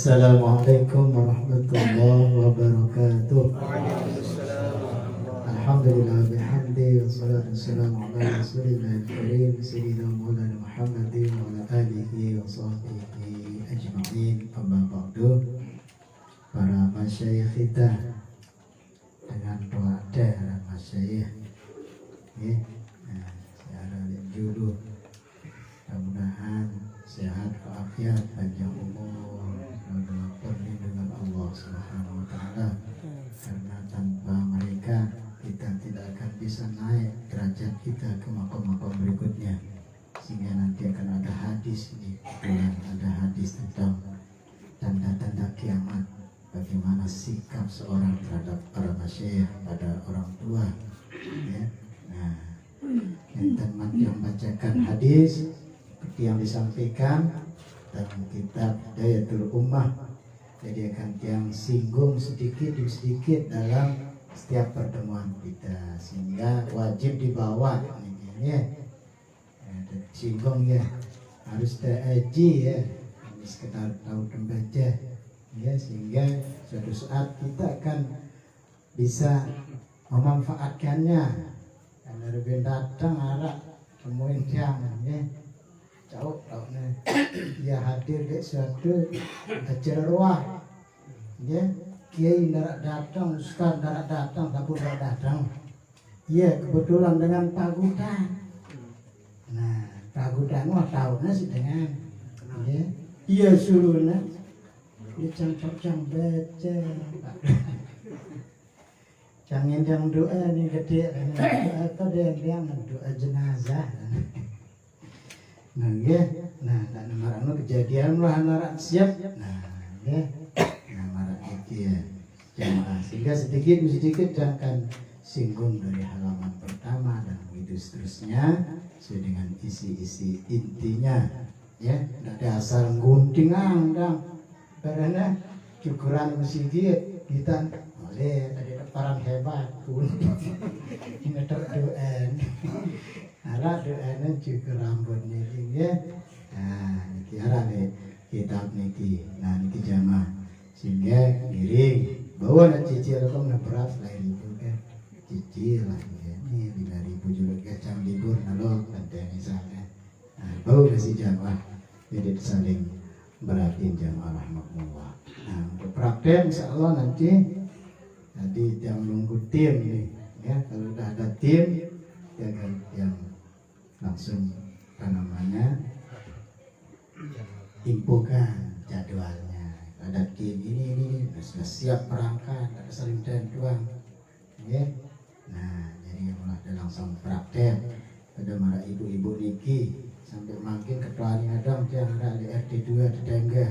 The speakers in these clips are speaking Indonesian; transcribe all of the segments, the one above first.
Assalamualaikum warahmatullahi wabarakatuh. Alhamdulillah bihamdi wassalatu wassalamu ala rasulillahil karim sayyidina maulana Muhammadin wa ala alihi wa sahbihi ajma'in. Amma ba'du. Para masyayikh kita dengan doa para masyayikh secara dulu mudah-mudahan sehat walafiat panjang umur dalam perlindungan Allah Subhanahu wa taala, karena tanpa mereka kita tidak akan bisa naik derajat kita ke makom-makom berikutnya. Sehingga nanti akan ada hadis ini, ada hadis tentang tanda-tanda kiamat, bagaimana sikap seorang terhadap para masyayikh pada orang tua ya. Nah, yang membacakan hadis seperti yang disampaikan dalam kitab Dayatul Ummah, jadi akan yang singgung sedikit demi sedikit dalam setiap pertemuan kita, sehingga wajib dibawa ya. Singgung ya, harus diaji ya, sekedar tahu membaca ya, sehingga suatu saat kita akan bisa memanfaatkannya. Karena lebih datang arah temuin jangan ya, jauh ya hadir di suatu acara ruah ya, kiai darat datang, ustaz darat datang, tapi darat datang ya, kebetulan dengan pagudan. Nah pagudan mah tahunya sih dengan ya, iya suruhnya dia campur baca jangan yang doa nih gede atau dia doa jenazah. Nah ya, nah marano kejadian lah narak siap. Nah ya, nah marak itu ya jamaah, sehingga sedikit demi sedikit akan singgung dari halaman pertama dan begitu seterusnya sesuai dengan isi-isi intinya ya. Tidak ada asal gunting andang karena cukuran masjid kita oleh tadi deparan hebat pun ini terdoen arah doanya cukur rambutnya ya. Nah ini arah nih kitab niki, nah niki jamaah, sehingga miring bawa nak cicil atau nak beras lain itu kan cicil lah ya, ini 5.000 juga kacang libur nalo ada misalnya. Nah bawa kasih jamaah jadi saling beratin jamaah rahmatullah. Nah untuk praktek insya Allah nanti yang nunggu tim nih ya, kalau udah ada tim ya kan yang langsung infokan jadwalnya, ada tim ini sudah siap berangkat, ada saling tentuan ya. Nah jadi mulai langsung praktek, ada marah ibu-ibu niki sampai makin ketua ini ada yang ada di RT 2 di Tengga,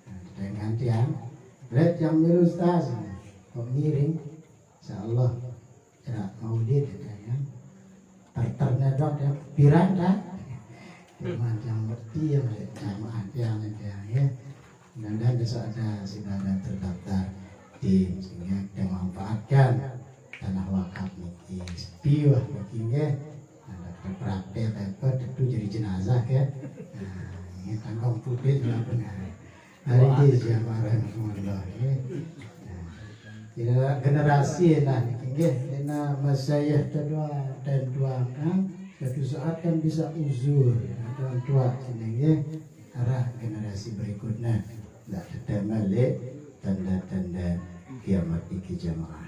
di Tengga tiang red yang milu ustaz kok miring insyaallah cerak maulid ya, terternya dok ya piranda macam ngerti ya jamaah yang ya, dan besok sudah ada terdaftar tim, sehingga kita manfaatkan tanah wakaf niki sepi wah begini ada praktek apa itu jadi jenazah ya. Nah ini tanggung putih juga benar hari ini jamaah rahmatullah ya. Generasi lah karena masyayikh kedua dan dua kan suatu saat kan bisa uzur dan tua sehingga arah generasi berikutnya tidak ada malik tanda-tanda kiamat iki jamaah.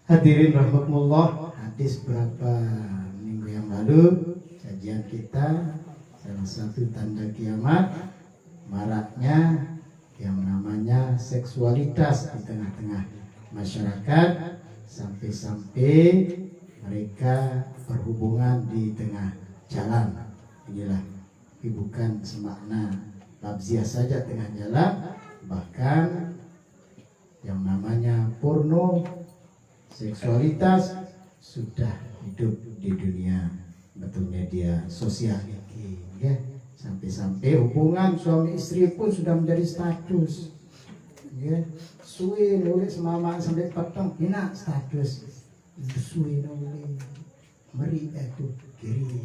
Hadirin rahmatullah, hadis berapa minggu yang lalu kajian kita salah satu tanda kiamat maraknya yang namanya seksualitas di tengah-tengah masyarakat, sampai-sampai mereka berhubungan di tengah jalan. Inilah bukan semakna labziah saja tengah jalan, bahkan yang namanya porno, seksualitas sudah hidup di dunia betul media sosial ini ya. Sampai-sampai hubungan suami istri pun sudah menjadi status ya. Suwi nulis mama sampai petang hina status suwi nulis meri itu kiri.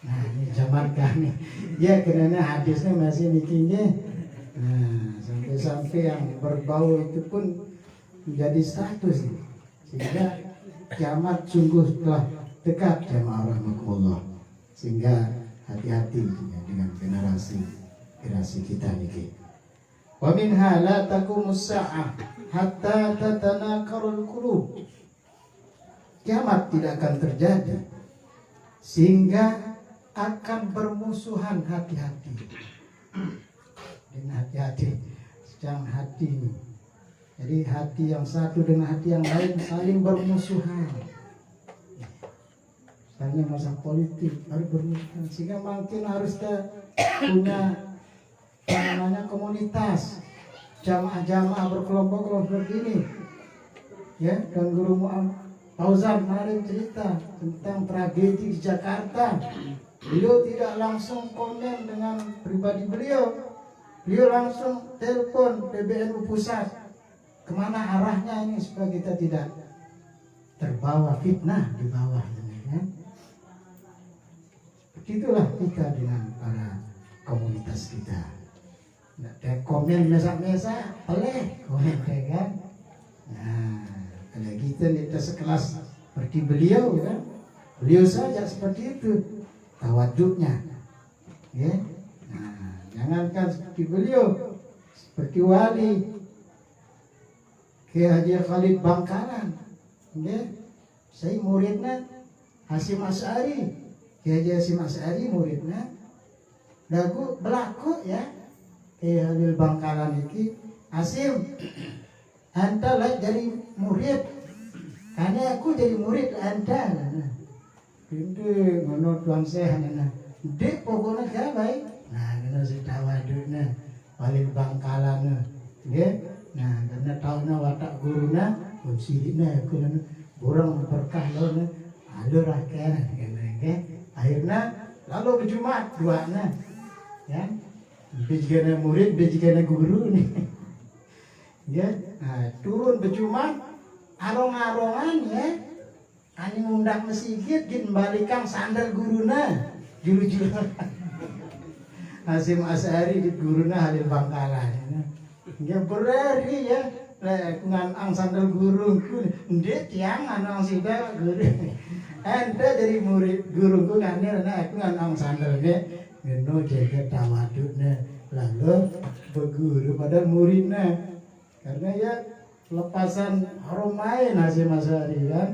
Nah ini zaman kami ya, karena hadisnya masih nikinya Nah, sampai-sampai yang berbau itu pun menjadi status, sehingga kiamat sungguh telah dekat jamaah rahmatullah. Sehingga hati-hati ya, dengan generasi kita niki. Wa minha la taqumus sa'ah hatta tatanakarul qulub. Kiamat tidak akan terjadi sehingga akan bermusuhan hati-hati. Dengan hati-hati, sedang hati ini. Jadi hati yang satu dengan hati yang lain saling bermusuhan. Misalnya masalah politik harus bermusuhan, sehingga mungkin harus punya namanya komunitas, jamaah-jamaah berkelompok-kelompok begini. Ya, dan Guru Fauzan kemarin cerita tentang tragedi di Jakarta. Beliau tidak langsung komen dengan pribadi beliau. Beliau langsung telepon PBNU pusat. Kemana arahnya ini supaya kita tidak terbawa fitnah di bawah ini, ya. Begitulah kita dengan para komunitas kita. Nggak komen mesa-mesa, boleh komen kan? Nah, kalau kita sekelas seperti beliau, kan? Beliau saja seperti itu tawaduknya, ya. Nah, jangankan seperti beliau, seperti wali Kiai Haji Khalid Bangkalan, ya. Saya muridnya Hasyim Asy'ari, Kiai Haji Hasyim Asy'ari muridnya. Lagu berlaku ya, Kiai Khalid Bangkalan iki, Hasyim, anta lah jadi murid, karena aku jadi murid anta. Itu ngono tuan saya nana, dek pokoknya gak baik. Nah, kita sudah waduknya Khalid Bangkalan, ya. Nah, karena tahunya watak guruna, unsirina aku nana, burung berkah lo, alur akhirnya, kan? Akhirnya lalu berjumat duanya, ya. Bejigana murid, bejigana guru nih, ya. Nah, turun berjumat, arong-arongan ya. Ani ngundang mesigit, gin balikan sandal guruna, juru-juru. Hasyim Asy'ari di guruna Khalid Bangkalan. Ya berari ya, nganang sandal gurungku, ndek tiang nganang sida guru. Ente dari murid gurungku ngane, aku nganang sandalnya, ngeno jaga tawaduknya, lalu berguru pada muridnya, karena ya lepasan harum main Hasyim Asy'ari kan.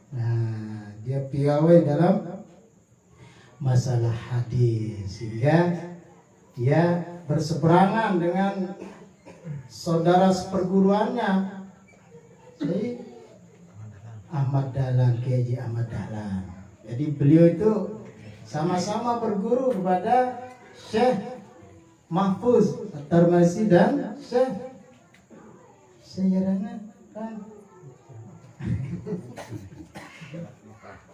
Nah, dia piawai dalam masalah hadis, sehingga dia berseberangan dengan saudara seperguruannya, jadi Ahmad Dahlan, Kiai Haji Ahmad Dahlan. Jadi beliau itu sama-sama berguru kepada Syekh Mahfuz At-Tarmasi dan Syekh Sayyidana kan.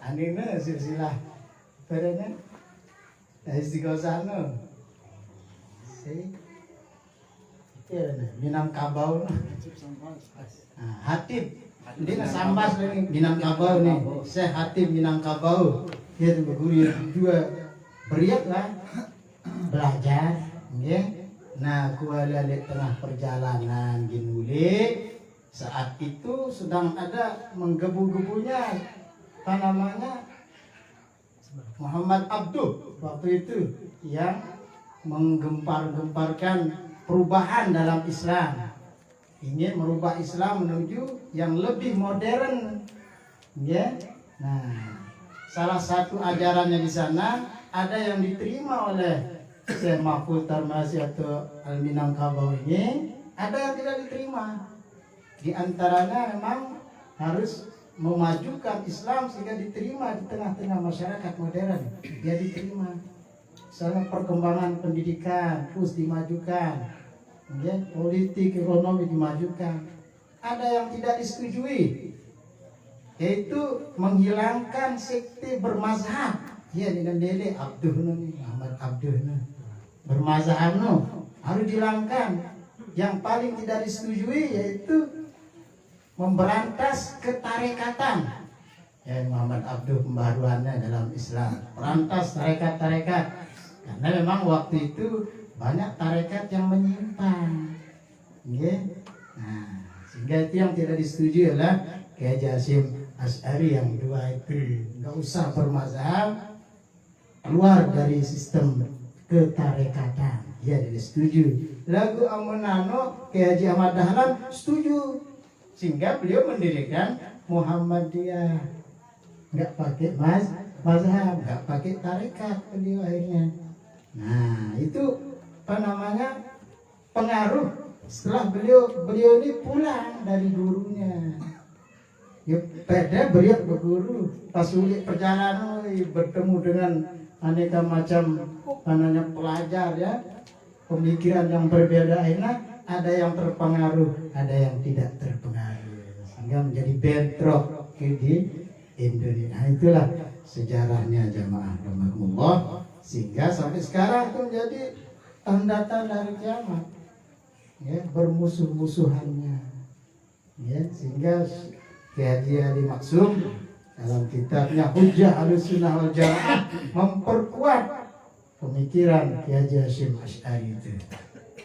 Anina silsilah perena istighosano si Minangkabau Hatib dia sambas nih Minangkabau nih Syekh Hatib Minangkabau dia berguru juga beriak lah belajar ya. Nah kuala di tengah perjalanan ginuli saat itu sedang ada menggebu-gebunya apa namanya Muhammad Abduh waktu itu yang menggempar-gemparkan perubahan dalam Islam, ingin merubah Islam menuju yang lebih modern, ya. Nah, salah satu ajarannya di sana ada yang diterima oleh Syekh Mahfuz Tarmasi atau Al-Minangkabau ini, ada yang tidak diterima. Di antaranya memang harus memajukan Islam sehingga diterima di tengah-tengah masyarakat modern. Dia diterima. Misalnya perkembangan pendidikan terus dimajukan, ya, politik ekonomi dimajukan. Ada yang tidak disetujui, yaitu menghilangkan sekte bermazhab. Ya, dengan Dede Abduh nih, Muhammad Abduh nih, bermazhab harus dihilangkan. Yang paling tidak disetujui yaitu memberantas ketarekatan. Ya, Muhammad Abduh pembaharuannya dalam Islam, berantas tarekat-tarekat. Karena memang waktu itu banyak tarekat yang menyimpang. Ya. Nah, sehingga itu yang tidak disetujui adalah Kiai Haji Hasyim Asy'ari yang dua itu. Nggak usah bermazhab, keluar dari sistem ketarekatan. Ya, jadi setuju. Lagu Amunano Kiai Haji Ahmad Dahlan setuju. Sehingga beliau mendirikan Muhammadiyah. Nggak pakai mazhab, nggak pakai tarekat beliau akhirnya. Nah, itu apa namanya? Pengaruh setelah beliau ini pulang dari gurunya. Ya, pada beliau berguru, pas sulit perjalanan bertemu dengan aneka macam pelajar ya, pemikiran yang berbeda, akhirnya ada yang terpengaruh, ada yang tidak terpengaruh, sehingga menjadi bentrok di Indonesia. Nah, itulah sejarahnya jamaah rahimakumullah, sehingga sampai sekarang itu menjadi tanda-tanda dari kiamat. Ya, bermusuh-musuhannya. Ya, sehingga Kiai Haji Ali Maksum dalam kitabnya Hujjah Ahlussunnah wal Jamaah memperkuat pemikiran Kiai Haji Hasyim Asy'ari itu.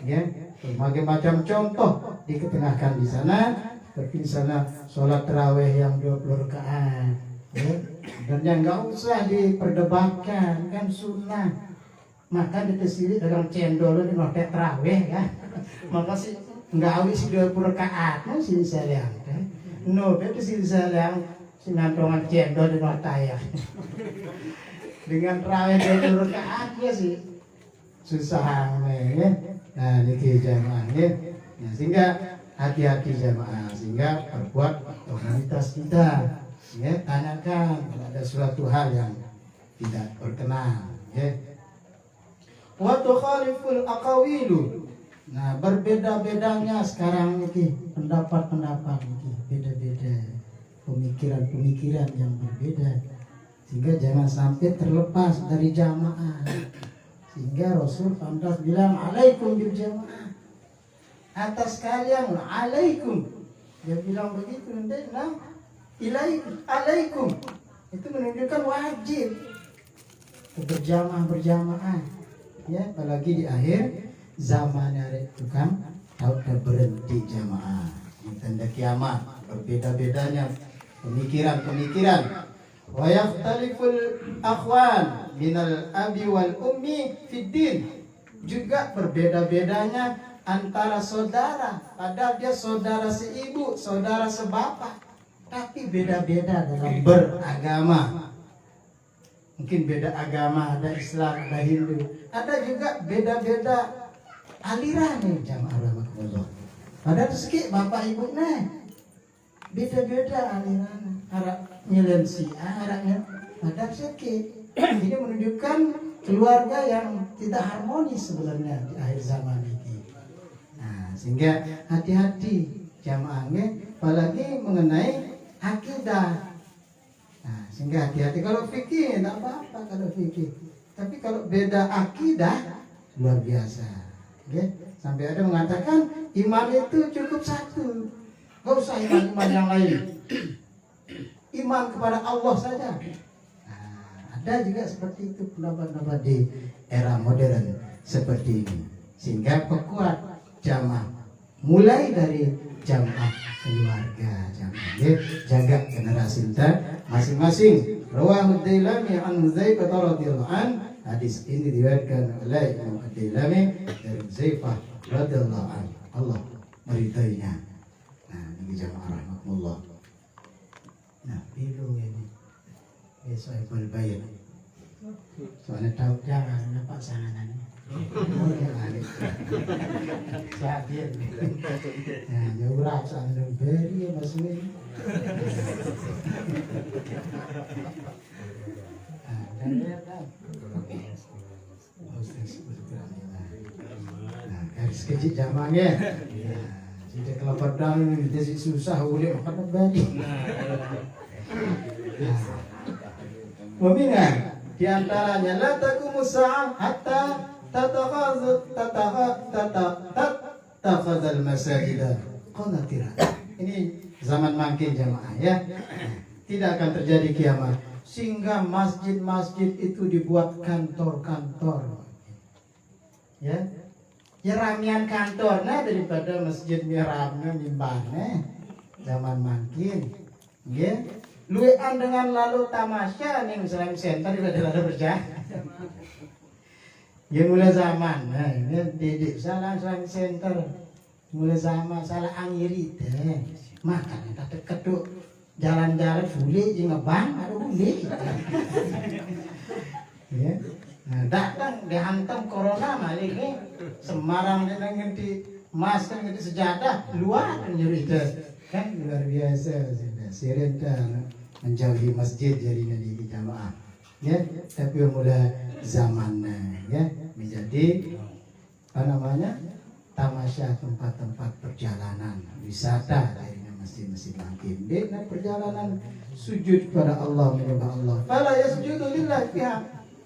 Ya, berbagai macam contoh diketengahkan di sana. Seperti di sana sholat tarawih yang 20 rakaat. Ya, dan yang nggak usah diperdebatkan, kan sunnah. Maka dikesili dalam cendol ini pakai tarawih ya. Maka sih nggak awis 20 rakaat, sih sayang. No, itu sih sayang sinantongan cendol di mataya. Dengan tarawih 20 rakaat ya sih susah ya. Nah, niki jamaah ya. Nah, sehingga hati-hati jamaah, sehingga perbuat komunitas kita. Ya, tanyakan kalau ada suatu hal yang tidak berkenan. Ya. Wa tukhaliful aqawilu. Nah, berbeda-bedanya sekarang ini pendapat-pendapat ini beda-beda, pemikiran-pemikiran yang berbeda, sehingga jangan sampai terlepas dari jamaah. Sehingga Rasul pantas bilang alaikum bil jamaah, atas kalian alaikum. Dia bilang begitu, nanti alaikum itu menunjukkan wajib berjamaah. Ya, apalagi di akhir zaman itu kan udah berhenti jamaah, tanda kiamat, berbeda-bedanya pemikiran. Wa yakhtaliful akhwan minal abi wal ummi fid din, juga berbeda-bedanya antara saudara, padahal dia saudara seibu, saudara sebapak, tapi beda-beda dalam beragama. Mungkin beda agama, ada Islam, ada Hindu, ada juga beda-beda aliran nih jamaah rahimakumullah. Padahal rezeki bapak ibu beda-beda aliran. Arab nyelen araknya, padahal rezeki. Ini menunjukkan keluarga yang tidak harmonis sebenarnya di akhir zaman ini. Nah, sehingga hati-hati jamaahnya, apalagi mengenai akidah. Nah, sehingga hati-hati. Kalau fikih tidak apa-apa kalau fikih, tapi kalau beda akidah luar biasa. Okay? Sampai ada mengatakan iman itu cukup satu, gak usah iman-iman yang lain, iman kepada Allah saja. Nah, ada juga seperti itu pendapat-pendapat di era modern seperti ini, sehingga perkuat jamaah, mulai dari jamaah keluarga, jaga generasi kita masing-masing. Rawahu Dailami an Hudzaifah radhiyallahu an. Hadis ini diriwayatkan oleh Imam Ad-Dailami dari Hudzaifah radhiyallahu an. Allah meridainya. Nah, ini jamaah rahmatullah. Nah, biru ini besok Ipul Bayar. Soalnya tahu jangan nampak sanganan. Oh, yang ada. Siapin. Nah, nyurah sangat beri masuk. Dan dia tahu. Nah, garis kecil jamangnya. Jika kalau pedang itu susah boleh makan beri. Peminat di antaranya la taqumu sa'ah hatta takhadzal masajid qanatira. Ini zaman makin jamaah ya. Tidak akan terjadi kiamat sehingga masjid-masjid itu dibuat kantor-kantor. Ya. Ya ramian kantornya daripada masjid mihrabnya mimbarnya zaman makin. Ya. Luean dengan lalu tamasya ning Islamic Center daripada lalu berjalan. Ya mulai zaman. Nah, ini didik salah Islamic Center. Mulai zaman salah angiri teh. Makan tak keduk jalan-jalan boleh je ngebang ada boleh. Ya. Nah, datang dihantam corona malik ni Semarang dengan ngerti masker ngerti sejadah luar nyuri itu kan luar biasa sudah serentak menjauhi masjid jadi di jamaah ya tapi mulai zamannya ya menjadi apa namanya tamasya tempat-tempat perjalanan wisata jadinya masjid-masjid makin dengan perjalanan sujud kepada Allah menyembah Allah fala yasjudu lillahi fiha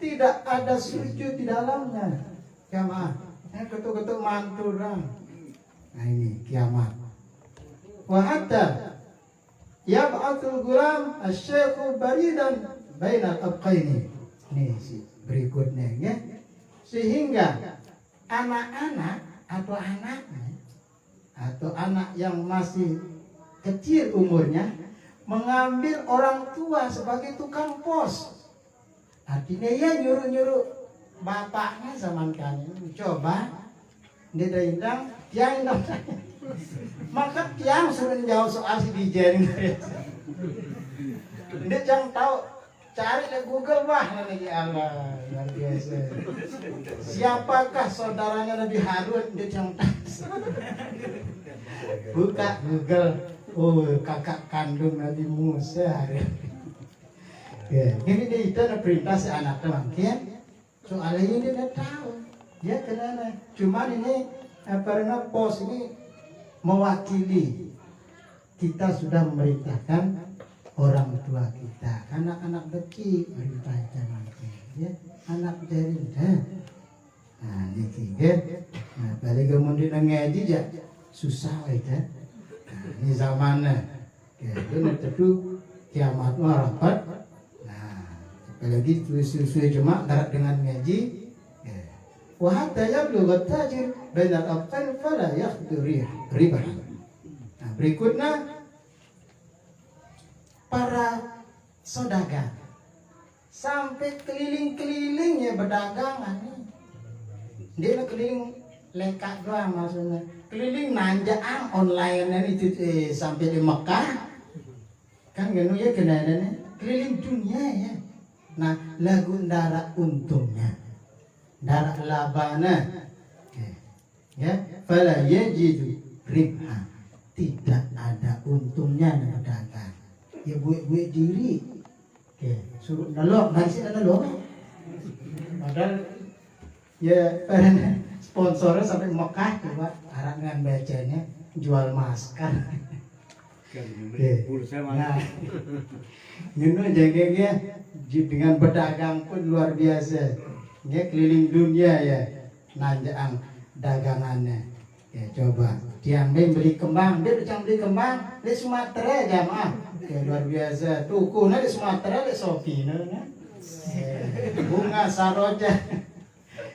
tidak ada sujud di dalamnya jamaah ketuk-ketuk mantul orang nah ini kiamat wa hatta yab'atul gulam asy-syaikhu baridan bainal abqaini ini berikutnya ya sehingga anak-anak atau anaknya atau anak yang masih kecil umurnya mengambil orang tua sebagai tukang pos. Artinya ya nyuruh-nyuruh bapaknya zaman kali coba dia dah indang tiang indang maka tiang suruh jauh soal si dijen dia jangan tahu cari di Google lagi Allah luar biasa siapakah saudaranya Nabi Harun dia jangan tahu buka Google oh kakak kandung Nabi Musa ya, ini dia itu ada perintah si anak mungkin soalnya ini dia tahu ya kenapa cuman ini karena pos ini mewakili kita sudah memerintahkan orang tua kita anak-anak kecil perintahkan mungkin ya anak dari nah ini kan nah balik kemudian ngaji aja susah kan nah, ini zamannya ya itu tentu kiamat rapat apalagi susu-susu cuma darat dengan ngaji wa hatta yablugha tajir bainal abqan fala yakhdu riba. Nah, berikutnya para saudagar sampai keliling-kelilingnya berdagangan dia keliling lekak doang maksudnya keliling nanjaan online itu sampai di Mekah kan ganu ya kenanya keliling dunia ya. Nah, lagu darah untungnya, darah labana, ya, fala yajidu ribha, tidak ada untungnya dagang. Ya buat diri, suruh nalok, nasi nalok. Padahal ya sponsornya sampai Mekah buat harap dengan bacanya jual masker. Nah, ini jaganya dengan berdagang pun luar biasa. Ya keliling dunia ya nanjaan dagangannya. Ya coba tiang beli kembang, dia macam beli kembang di Sumatera jamaah. Ya luar biasa. Tukunya di Sumatera di Sofina. Bunga saroja.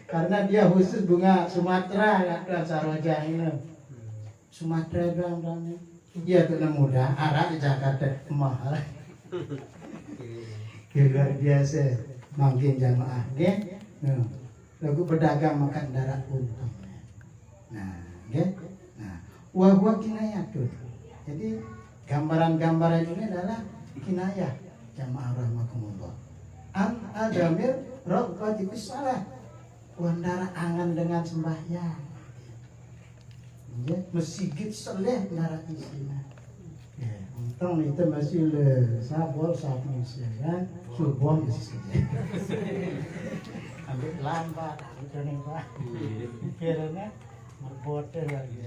Karena dia khusus bunga Sumatera ya saroja ini. Sumatera doang. Iya tuh mudah, arah di Jakarta mahal. Luar biasa, makin jamaah, ya. Lagu berdagang makan darah untung. Nah, ya. Nah, wah kinayah tuh. Jadi gambaran-gambaran ini adalah kinayah jamaah rahimakumullah. An adamir raghbati bis shalah. Wandara angan dengan sembahyang. Ya, mesigit seleh nara isinya. Ya, untung itu masih le sabol sapi kan, subuh masih saja. Ambil lambat, itu nih pak. Kiranya merbote lagi.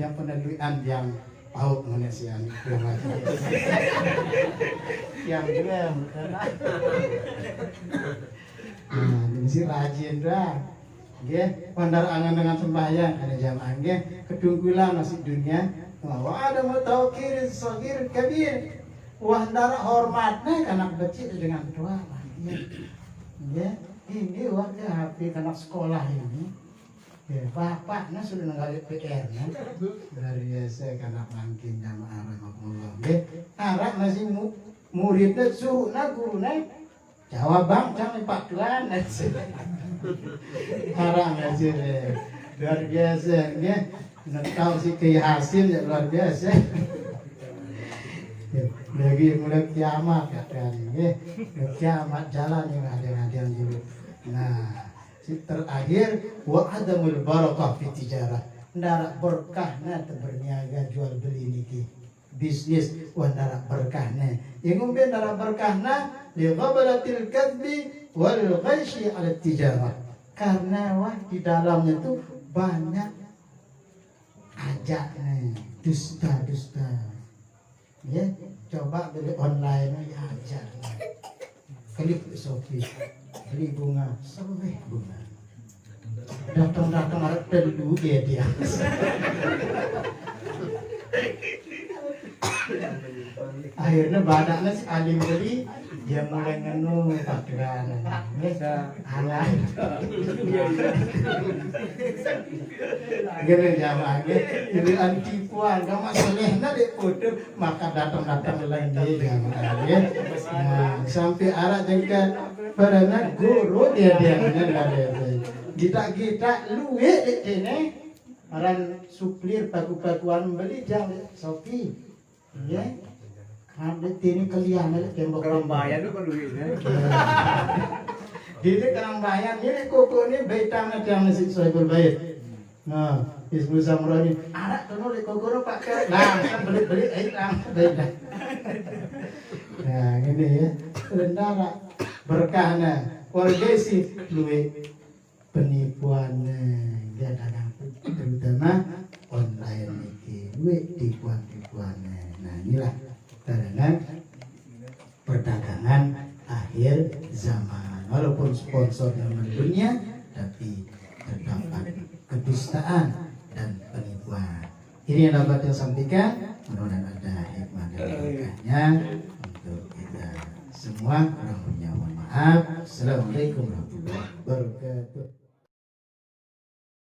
Yang peneluan yang paut menesian itu lagi. Yang juga betul. Nah, ini sih rajin dah. Nggih, pandar angan dengan sembahyang ada jamaah nggih, kedungkulan nasib dunia. Wa ada mutawakkir sagir kabir. Wa ndara hormatnya anak kecil dengan tua. Nggih. Ini waktu HP anak sekolah ini. Ya, bapaknya sudah nanggali PR nya. Dari biasa karena mangkin jamaah rahimahullah. Nggih, arek masih muridnya suruhna guruna jawab bang jangan Pak Tuan. Arek ngaji luar biasa nggih. Tahu si Kiai Hasim ya luar biasa. Lagi mulai kiamat kan nggih. Kiamat jalan yang ada dulu. Nah, terakhir wa adamul barakah fi tijarah. Ndara berkahna berniaga jual beli niki. Bisnis wa ndara berkahna. Yang ngombe ndara berkahna li ghabalatil kadbi wal ghaishi ala tijarah. Karena wah di dalamnya tuh banyak ajaknya dusta-dusta. Ya, coba beli online ya aja. Klik Shopee. Beli bunga, sampai bunga. Datang harap dulu dia. Akhirnya badaknya si alim beli, dia mulai ngenu pakiran. Alah. Gini jamaahnya, jadi antipuan, gak masalahnya deh foto, maka datang lain dia jamaahnya. Nah, sampai arah jengkel. Karena guru dia kita luwe ini orang suplir paku-pakuan beli jam Shopee ya ada ini kalian ada tembok Kerangbayan itu kan duitnya. Jadi Kerangbayan ini koko ini baitang ada masih Sohibul Bait. Nah, Hizbul Zamrani anak tuh koko pakai langsung beli baitang. Nah, ini ya rendara berkahna polisi luwe penipuannya dia dagang terutama online ini luwe tipuan-tipuannya. Nah inilah karena perdagangan akhir zaman walaupun sponsor yang mendunia tapi terdapat kedustaan dan penipuan. Ini yang dapat saya sampaikan, mudah-mudahan ada hikmah dan berkahnya untuk kita semua. Kurang lebihnya mohon maaf. Assalamualaikum warahmatullahi wabarakatuh.